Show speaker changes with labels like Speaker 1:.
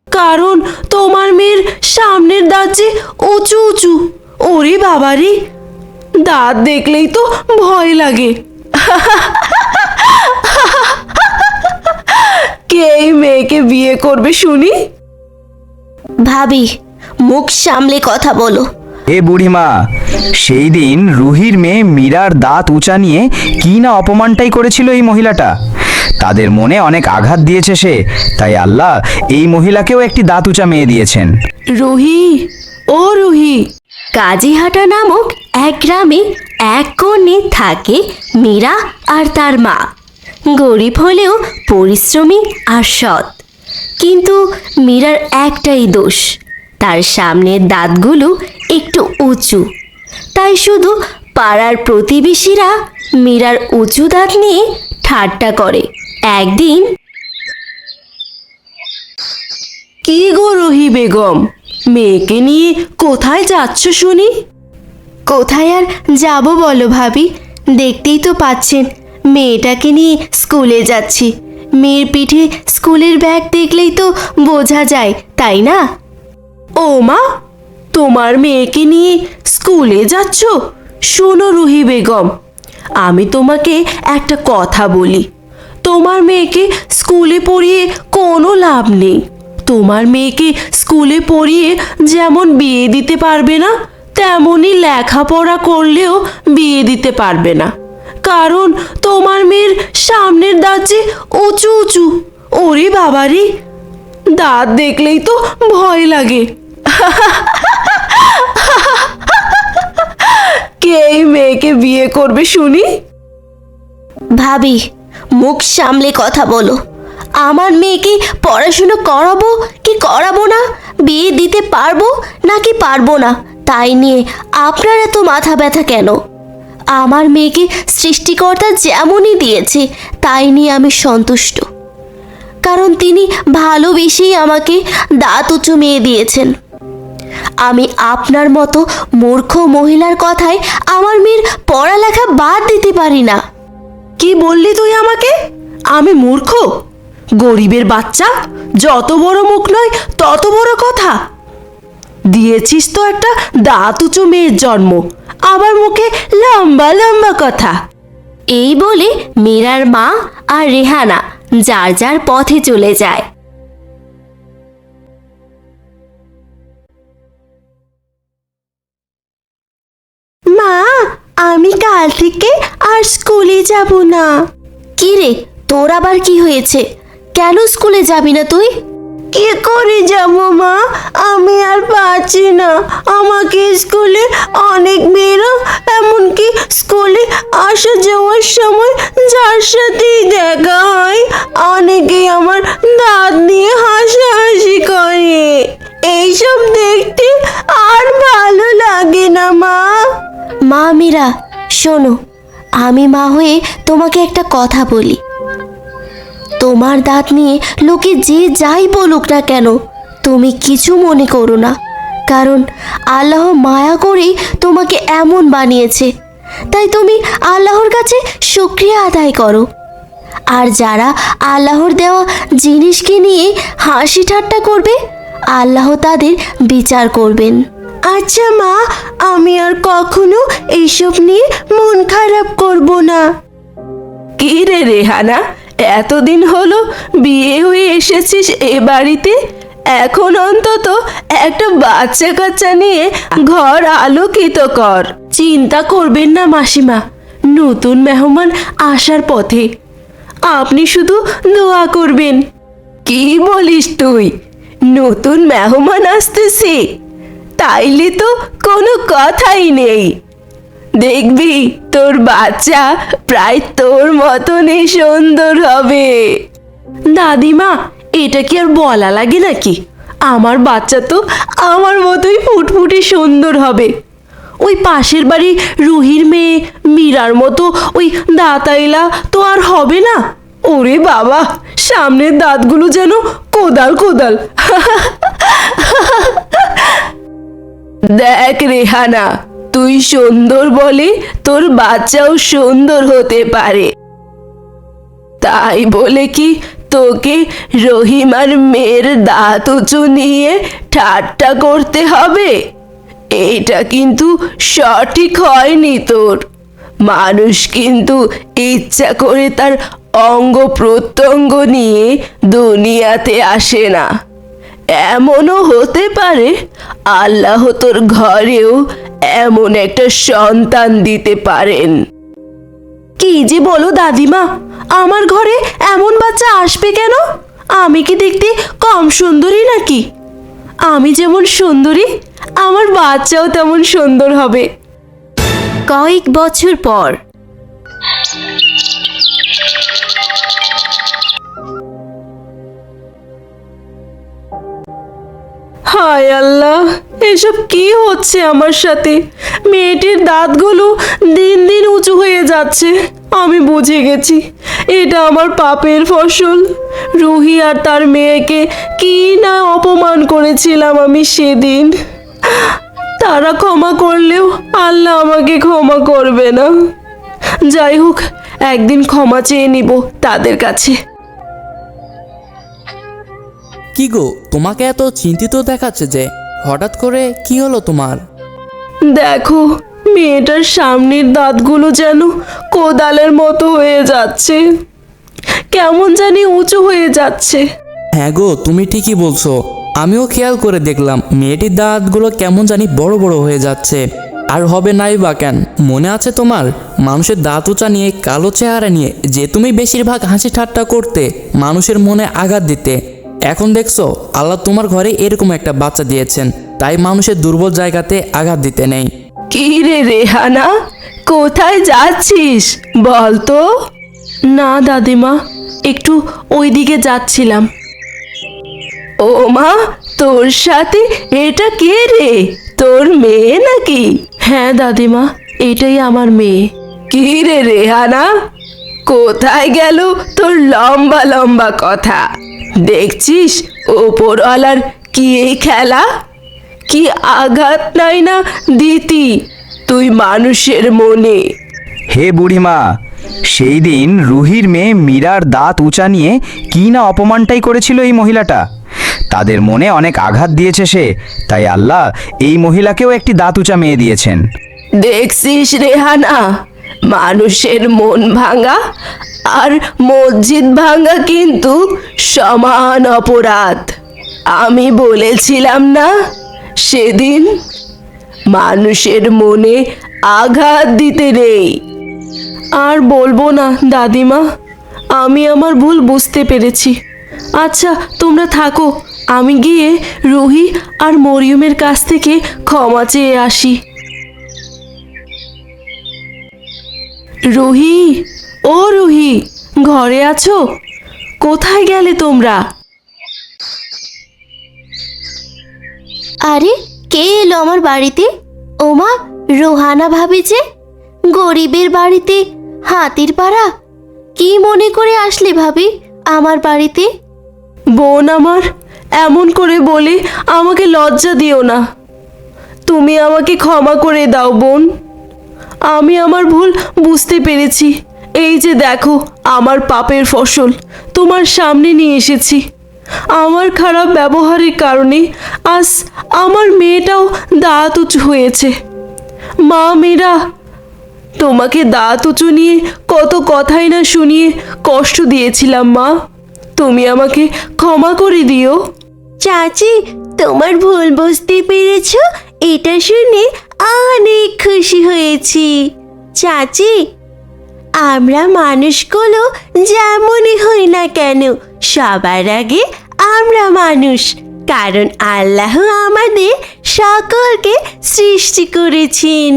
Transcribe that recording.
Speaker 1: কারণ তোমার মেয়ের সামনের দাঁত যে উঁচু উঁচু। ওরে বাবারে, দাঁত দেখলেই তো ভয় লাগে। কে এই মেয়েকে বিয়ে করবে শুনি?
Speaker 2: ভাবি, মুখ সামলে কথা বলো।
Speaker 3: এ বুড়িমা, সেই দিন রুহির মেয়ে মীরার দাঁত উঁচা নিয়ে কি না অপমানটাই করেছিল এই মহিলাটা। তাদের মনে অনেক আঘাত দিয়েছে সে, তাই আল্লাহ এই মহিলাকেও একটি দাঁত উঁচা মেয়ে দিয়েছেন।
Speaker 1: রুহি, ও রুহি।
Speaker 2: কাজীহাটা নামক এক গ্রামে এক কন্যে থাকে মীরা আর তার মা। গরিব হলেও পরিশ্রমী আর সৎ। কিন্তু মীরার একটাই দোষ, তার সামনের দাঁতগুলো একটু উঁচু। তাই শুধু পাড়ার প্রতিবেশীরা মীরার উঁচু দাঁত নিয়ে ঠাট্টা করে। একদিন,
Speaker 1: কি গো রুহি বেগম, মেয়েকে নিয়ে কোথায় যাচ্ছ শুনি?
Speaker 2: কোথায় আর যাব বলো ভাবি, দেখতেই তো পাচ্ছেন মেয়েটাকে নিয়ে স্কুলে যাচ্ছি। মেয়ের পিঠে স্কুলের ব্যাগ দেখলেই তো বোঝা যায়, তাই না?
Speaker 1: ও মা, তোমার মেয়েকে নিয়ে স্কুলে যাচ্ছ? শোনো রুহি বেগম, আমি তোমাকে একটা কথা বলি। তোমার মেয়েকে স্কুলে পড়িয়ে কোনো লাভ নেই। তোমার মেয়েকে স্কুলে পড়িয়ে যেমন বিয়ে দিতে পারবে না, তেমনই লেখাপড়া করলেও বিয়ে দিতে পারবে না। কারণ তোমার মেয়ের সামনের দাঁত যে উঁচু উঁচু। ওরে বাবারে, দাঁত দেখলেই তো ভয় লাগে। কে এই মেয়েকে বিয়ে করবে শুনি?
Speaker 2: ভাবি, মুখ সামলে কথা বলো। আমার মেয়েকে পড়াশুনো করাবো কি করাবো না, বিয়ে দিতে পারবো নাকি পারবো না, তাই নিয়ে আপনার এত মাথা ব্যথা কেন? আমার মেয়েকে সৃষ্টিকর্তা যেমনই দিয়েছে তাই নিয়ে আমি সন্তুষ্ট। কারণ তিনি ভালোবেসেই আমাকে দাঁত উঁচু মেয়ে দিয়েছেন। আমি আপনার মতো মূর্খ মহিলার কথায় আমার মেয়ের পড়ালেখা বাদ দিতে পারি না।
Speaker 1: কি বললি তুই আমাকে? আমি মূর্খ? গরিবের বাচ্চা, যত বড় মুখ নয় তত বড় কথা। দিয়েছিস তো একটা দাঁত উঁচু মেয়ের জন্ম, আবার মুখে লম্বা লম্বা কথা।
Speaker 2: এই বলে মীরার মা আর রেহানা যার যার পথে চলে যায়।
Speaker 1: মা, আমি কাল থেকে আর স্কুলে যাব না।
Speaker 2: কি রে, তোর আবার কি হয়েছে? কেন স্কুলে যাবি না তুই?
Speaker 1: কি করে যাব মা? আমি আর পারছি না। আমাকে স্কুলে অনেক মেয়েরা, এমনকি স্কুলে আসা যাওয়ার সময় যার সাথেই দেখা হয়, অনেকেই আমার দাঁত নিয়ে হাসাহাসি করে। এইসব দেখতে আর ভালো লাগে না মা।
Speaker 2: মা মীরা, শোনো, আমি মা হয়ে তোমাকে একটা কথা বলি। তোমার দাঁত নিয়ে লোকে যে যাই বলুক না কেন, তুমি কিছু মনে করো না। কারণ আল্লাহ মায়া করেই তোমাকে এমন বানিয়েছে। তাই তুমি আল্লাহর কাছে শুকরিয়া আদায় করো। আর যারা আল্লাহর দেওয়া জিনিসকে নিয়ে হাসি ঠাট্টা করবে, আল্লাহ তাদের বিচার করবেন।
Speaker 1: আচ্ছা মা, আমি আর কখনো এইসব নিয়ে মন খারাপ করব না। কি রে রেহানা, এতদিন হলো বিয়ে হয়ে এসেছিস এ বাড়িতে, এখন অন্তত একটা বাচ্চা কাচ্চা নিয়ে ঘর আলোকিত কর। চিন্তা করবেন না মাসিমা, নতুন মেহমান আসার পথে। আপনি শুধু দোয়া করবেন। কি বলিস তুই? নতুন মেহমান আসতেছে? তাইলে তো কোনো কথাই নেই। দেখবি তোর বাচ্চা প্রায় তোর মতনই সুন্দর হবে। দাদিমা, এটা কি আর বলা লাগে নাকি? আমার বাচ্চা তো আমার মতোই ফুটফুটে সুন্দর হবে। ওই পাশের বাড়ি রুহির মেয়ে মীরার মতো ওই দাঁতাইলা তো আর হবে না। ওরে বাবা, সামনের দাঁতগুলো যেন কোদাল কোদাল। দেখ রেহানা, তুই সুন্দর বলে তোর বাচ্চাও সুন্দর হতে পারে। তাই বলে কি তোকে রহিমার মেয়ের দাঁত উঁচু নিয়ে ঠাট্টা করতে হবে? এটা কিন্তু সঠিক হয়নি তোর। মানুষ কিন্তু ইচ্ছা করে তার অঙ্গ প্রত্যঙ্গ নিয়ে দুনিয়াতে আসে না। এমনও হতে পারে আল্লাহ তোর ঘরেও এমন একটা সন্তান দিতে পারেন। কি যে বলো দাদিমা, আমার ঘরে এমন বাচ্চা আসবে কেন? আমি কি দেখতে কম সুন্দরী নাকি? আমি যেমন সুন্দরী, আমার বাচ্চাও তেমন সুন্দর হবে।
Speaker 2: কয়েক বছর পর
Speaker 1: হায় আল্লাহ, এসব কি হচ্ছে আমার সাথে? মেয়েটির দাঁতগুলো দিন দিন উঁচু হয়ে যাচ্ছে। আমি বুঝে গেছি এটা আমার পাপের ফসল। রুহি আর তার মেয়েকে কি না অপমান করেছিলাম আমি সেদিন। তারা ক্ষমা করলেও আল্লাহ আমাকে ক্ষমা করবে না। যাই হোক, একদিন ক্ষমা চেয়ে নিব তাদের কাছে।
Speaker 4: কি গো, তোমাকে এত চিন্তিত দেখাচ্ছে যে? হঠাৎ করে কি হলো তোমার?
Speaker 1: দেখো, মেয়েটার সামনের দাঁতগুলো যেন কোদালের মতো হয়ে যাচ্ছে, কেমন জানি উঁচু হয়ে যাচ্ছে।
Speaker 4: হ্যাঁ গো, তুমি ঠিকই বলছো। আমিও খেয়াল করে দেখলাম মেয়েটির দাঁতগুলো কেমন জানি বড় বড় হয়ে যাচ্ছে। আর হবে নাই বা কেন? মনে আছে তোমার, মানুষের দাঁত উঁচা নিয়ে, কালো চেহারা নিয়ে যে তুমি বেশিরভাগ হাসি ঠাট্টা করতে, মানুষের মনে আঘাত দিতে। এখন দেখছো আল্লাহ তোমার ঘরে এরকম একটা বাচ্চা দিয়েছেন, তাই মানুষের দুর্বল জায়গাতে আঘাত দিতে নেই।
Speaker 1: কি রে রেহানা, কোথায় যাচ্ছিস বল তো? না দাদিমা, একটু ওইদিকে যাচ্ছিলাম। ও মা, তোর সাথে এটা কে রে? তোর মেয়ে নাকি? হ্যাঁ দাদিমা, এটাই আমার মেয়ে। কি রে রেহানা, কোথায় গেল তোর লম্বা লম্বা কথা? দেখছিস ওপরওয়ালার কি এই খেলা? কি আঘাত নাই না দিতি তুই মানুষের মনে?
Speaker 3: হে বুড়িমা, সেই দিন রুহির মেয়ে মীরার দাঁত উঁচা নিয়ে কি না অপমানটাই করেছিল এই মহিলাটা। তাদের মনে অনেক আঘাত দিয়েছে সে, তাই আল্লাহ এই মহিলাকেও একটি দাঁত উঁচা মেয়ে দিয়েছেন।
Speaker 1: দেখছিস রেহানা, মানুষের মন ভাঙা আর মসজিদ ভাঙা কিন্তু সমান অপরাধ। আমি বলেছিলাম না সেদিন, মানুষের মনে আঘাত দিতে নেই। আর বলবো না দাদিমা, আমি আমার ভুল বুঝতে পেরেছি। আচ্ছা তোমরা থাকো, আমি গিয়ে রুহি আর মরিয়মের কাছ থেকে ক্ষমা চেয়ে আসি। রুহি, ও রুহি, ঘরে আছো? কোথায় গেলে তোমরা?
Speaker 2: আরে, কে এলো আমার বাড়িতে? ওমা, রোহানা ভাবি যে? গরিবের বাড়িতে হাতির পাড়া। কি মনে করে আসলে ভাবি আমার বাড়িতে?
Speaker 1: বোন আমার, এমন করে বলে আমাকে লজ্জা দিও না। তুমি আমাকে ক্ষমা করে দাও বোন। আমি আমার ভুল বুঝতে পেরেছি। এই যে দেখো, আমার পাপের ফসল তোমার সামনে নিয়ে এসেছি। আমার খারাপ ব্যবহারের কারণে আজ আমার মেয়েটাও দাঁত উঁচু হয়েছে। মা মীরা, তোমাকে দাঁত উঁচু নিয়ে কত কথাই না শুনিয়ে কষ্ট দিয়েছিলাম মা। তুমি আমাকে ক্ষমা করে দিও।
Speaker 2: চাচি, তোমার ভুল বুঝতে পেরেছ, এটা শুনে অনেক খুশি হয়েছি। চাচি, আমরা মানুষগুলো যেমনই হই না কেন, সবার আগে আমরা মানুষ, কারণ আল্লাহ আমাদের সকলকে সৃষ্টি করেছেন।